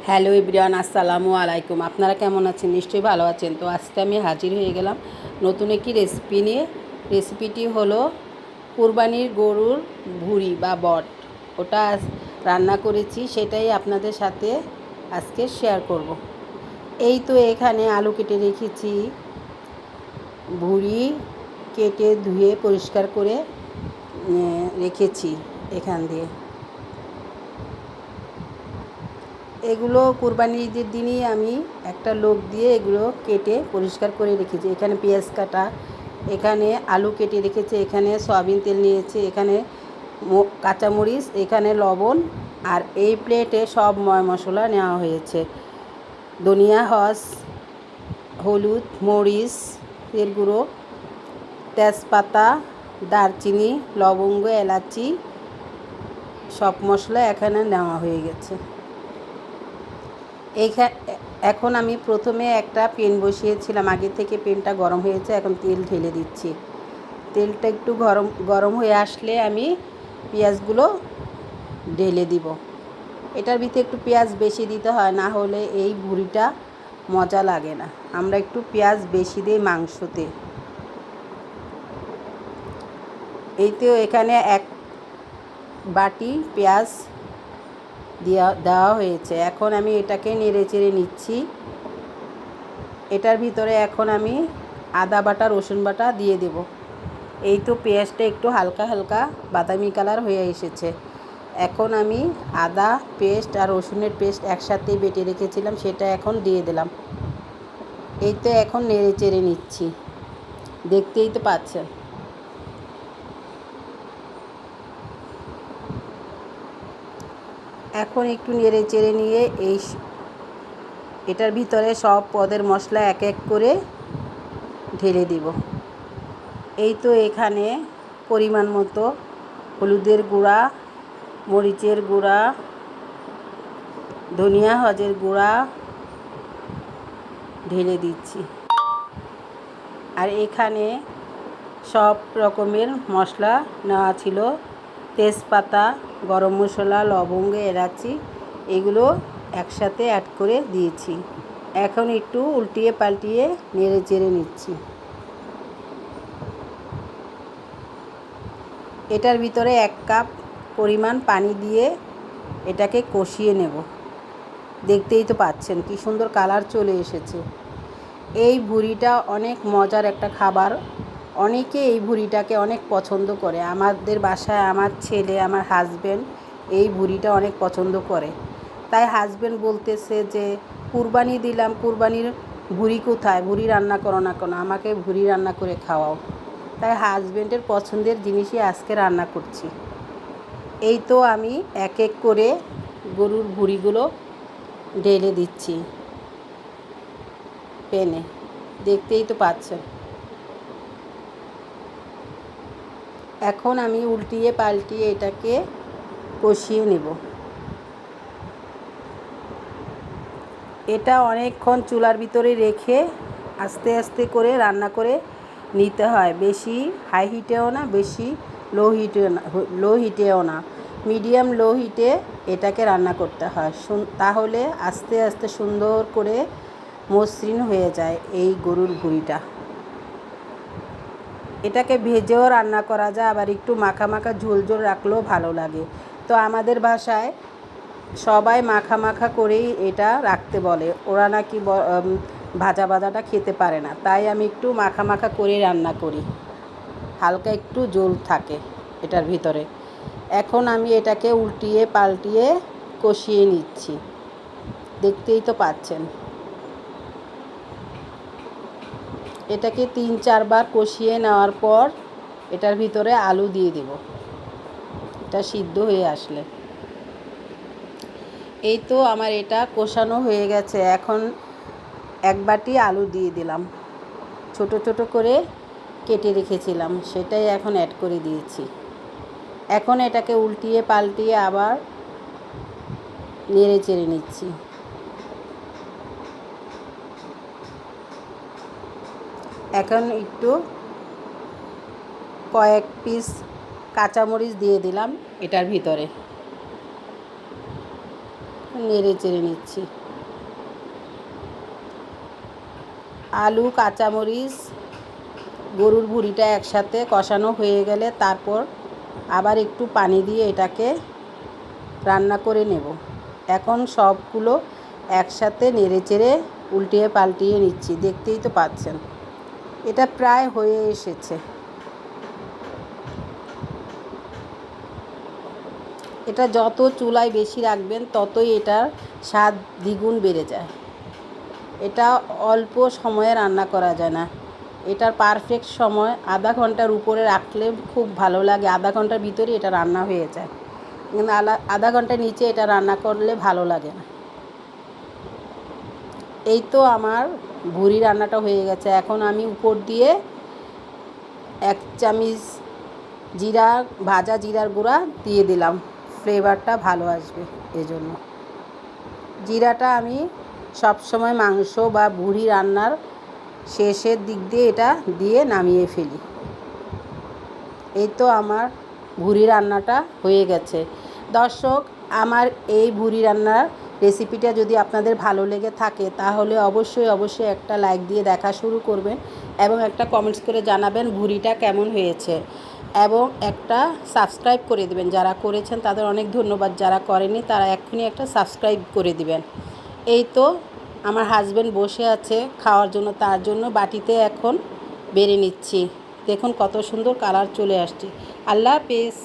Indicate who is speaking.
Speaker 1: Hello everyone, আসসালামু আলাইকুম। আপনারা কেমন আছেন? নিশ্চয়ই ভালো আছেন। তো আজকে আমি হাজির হয়ে গেলাম নতুন একটি রেসিপি নিয়ে। রেসিপিটি হলো কুরবানির গরুর ভুঁড়ি বা বট। ওটা রান্না করেছি, সেটাই আপনাদের সাথে আজকে শেয়ার করব। এই তো এখানে আলু কেটে রেখেছি, ভুঁড়ি কেটে ধুয়ে পরিষ্কার করে রেখেছি এখান দিয়ে। এগুলো কুরবানির ঈদের দিনই আমি একটা লোক দিয়ে এগুলো কেটে পরিষ্কার করে রেখেছি। এখানে পেঁয়াজ কাটা, এখানে আলু কেটে রেখেছি, এখানে সয়াবিন তেল নিয়েছি, এখানে কাঁচামরিচ, এখানে লবণ, আর এই প্লেটে সব ময় মশলা নেওয়া হয়েছে। ধনিয়া, হস, হলুদ, মরিচ এর গুঁড়ো, তেজপাতা, দারচিনি, লবঙ্গ, এলাচি, সব মশলা এখানে নেওয়া হয়ে গেছে। এখন আমি প্রথমে একটা পেন বসিয়েছিলাম, আগে থেকে পেনটা গরম হয়েছে, এখন তেল ঢেলে দিচ্ছি। তেলটা একটু গরম হয়ে আসলে আমি পেঁয়াজগুলো ঢেলে দিব। এটার ভিতরে একটু পেঁয়াজ বেশি দিতে হয়, না হলে এই ভুঁড়িটা মজা লাগে না। আমরা একটু পেঁয়াজ বেশি দিই মাংসতে। এইতেও এখানে এক বাটি পেঁয়াজ দেওয়া হয়েছে। এখন আমি এটাকে নেড়ে চেড়ে নিচ্ছি। এটার ভিতরে এখন আমি আদা বাটা, রসুন বাটা দিয়ে দেব। এই তো পেঁয়াজটা একটু হালকা হালকা বাদামি কালার হয়ে এসেছে। এখন আমি আদা পেস্ট আর রসুনের পেস্ট একসাথেই বেটে রেখেছিলাম, সেটা এখন দিয়ে দিলাম। এই তো এখন নেড়ে চেড়ে নিচ্ছি, দেখতেই তো পাচ্ছেন। এখন একটু নেড়ে চেড়ে নিয়ে এটার ভিতরে সব পদের মশলা এক এক করে ঢেলে দিব। এই তো এখানে পরিমাণ মতো হলুদের গুঁড়া, মরিচের গুঁড়া, ধনিয়া হজের গুঁড়া ঢেলে দিচ্ছি। আর এখানে সব রকমের মশলা নেওয়া ছিল, তেজপাতা, গরম মশলা, লবঙ্গ, এলাচি, এগুলো একসাথে অ্যাড করে দিয়েছি। এখন একটু উল্টিয়ে পাল্টিয়ে নেড়ে চেড়ে নিচ্ছি। এটার ভিতরে 1 কাপ পরিমাণ পানি দিয়ে এটাকে কষিয়ে নেব। দেখতেই তো পাচ্ছেন কি সুন্দর কালার চলে এসেছে। এই ভুঁড়িটা অনেক মজার একটা খাবার। অনেকে এই ভুঁড়িটাকে অনেক পছন্দ করে। আমাদের বাসায় আমার ছেলে, আমার হাজব্যান্ড এই ভুঁড়িটা অনেক পছন্দ করে। তাই হাজব্যান্ড বলতেছে যে কুরবানি দিলাম, কুরবানির ভুঁড়ি কোথায়? ভুঁড়ি রান্না করো না কেন? আমাকে ভুঁড়ি রান্না করে খাওয়াও। তাই হাজব্যান্ডের পছন্দের জিনিসই আজকে রান্না করছি। এই তো আমি এক এক করে গরুর ভুঁড়িগুলো ঢেলে দিচ্ছি পেনে, দেখতেই তো পাচ্ছেন। এখন আমি উল্টিয়ে পাল্টিয়ে এটাকে কষিয়ে নেব। এটা অনেকক্ষণ চুলার ভিতরে রেখে আস্তে আস্তে করে রান্না করে নিতে হয়। বেশি হাই হিটেও না, বেশি লো হিটেও না, মিডিয়াম লো হিটে এটাকে রান্না করতে হয়। তাহলে আস্তে আস্তে সুন্দর করে মসৃণ হয়ে যায় এই গরুর ভুঁড়িটা। এটাকে ভেজেও রান্না করা যায়, আবার একটু মাখা মাখা ঝোল ঝোল রাখলেও ভালো লাগে। তো আমাদের বাসায় সবাই মাখা মাখা করেই এটা রাখতে বলে। ওরা নাকি ভাজা ভাজাটা খেতে পারে না, তাই আমি একটু মাখা মাখা করে রান্না করি, হালকা একটু ঝোল থাকে এটার ভিতরে। এখন আমি এটাকে উল্টিয়ে পাল্টিয়ে কষিয়ে নিচ্ছি, দেখতেই তো পাচ্ছেন। এটাকে 3-4 বার কষিয়ে নেওয়ার পর এটার ভিতরে আলু দিয়ে দেব, এটা সিদ্ধ হয়ে আসলে। এই তো আমার এটা কষানো হয়ে গেছে। এখন 1 বাটি আলু দিয়ে দিলাম, ছোট ছোট করে কেটে রেখেছিলাম, সেটাই এখন অ্যাড করে দিয়েছি। এখন এটাকে উল্টিয়ে পাল্টিয়ে আবার নেড়ে চেড়ে নিচ্ছি। এখন একটু কয়েক পিস কাঁচামরিচ দিয়ে দিলাম এটার ভিতরে। নেড়ে চেড়ে নিচ্ছি। আলু, কাঁচামরিচ, গরুর ভুঁড়িটা একসাথে কষানো হয়ে গেলে তারপর আবার একটু পানি দিয়ে এটাকে রান্না করে নেব। এখন সবগুলো একসাথে নেড়ে চেড়ে উল্টিয়ে পাল্টিয়ে নিচ্ছি, দেখতেই তো পাচ্ছেন। এটা প্রায় হয়ে এসেছে। এটা যত চুলায় বেশি রাখবেন ততই এটার স্বাদ দ্বিগুণ বেড়ে যায়। এটা অল্প সময়ে রান্না করা যায় না, এটার পারফেক্ট সময় আধা ঘন্টার উপরে রাখলে খুব ভালো লাগে। আধা ঘন্টার ভিতরে এটা রান্না হয়ে যায়, কিন্তু আধা ঘন্টার নিচে এটা রান্না করলে ভালো লাগে না। এই তো আমার ভুঁড়ি রান্নাটা হয়ে গেছে। এখন আমি উপর দিয়ে 1 চামচ ভাজা জিরার গুঁড়া দিয়ে দিলাম, ফ্লেভারটা ভালো আসবে এজন্য। জিরাটা আমি সবসময় মাংস বা ভুঁড়ি রান্নার শেষের দিক দিয়ে এটা দিয়ে নামিয়ে ফেলি। এই তো আমার ভুঁড়ি রান্নাটা হয়ে গেছে। দর্শক, আমার এই ভুঁড়ি রান্নার রেসিপিটা যদি আপনাদের ভালো লেগে থাকে তাহলে অবশ্যই একটা লাইক দিয়ে দেখা শুরু করবেন এবং একটা কমেন্টস করে জানাবেন ভুঁড়িটা কেমন হয়েছে, এবং একটা সাবস্ক্রাইব করে দেবেন। যারা করেছেন তাদের অনেক ধন্যবাদ, যারা করেনি তারা এক্ষুনি একটা সাবস্ক্রাইব করে দিবেন। এই তো আমার হাজব্যান্ড বসে আছে খাওয়ার জন্য, তার জন্য বাটিতে এখন বেড়ে নিচ্ছি। দেখুন কত সুন্দর কালার চলে আসছে। আল্লাহ হাফেজ।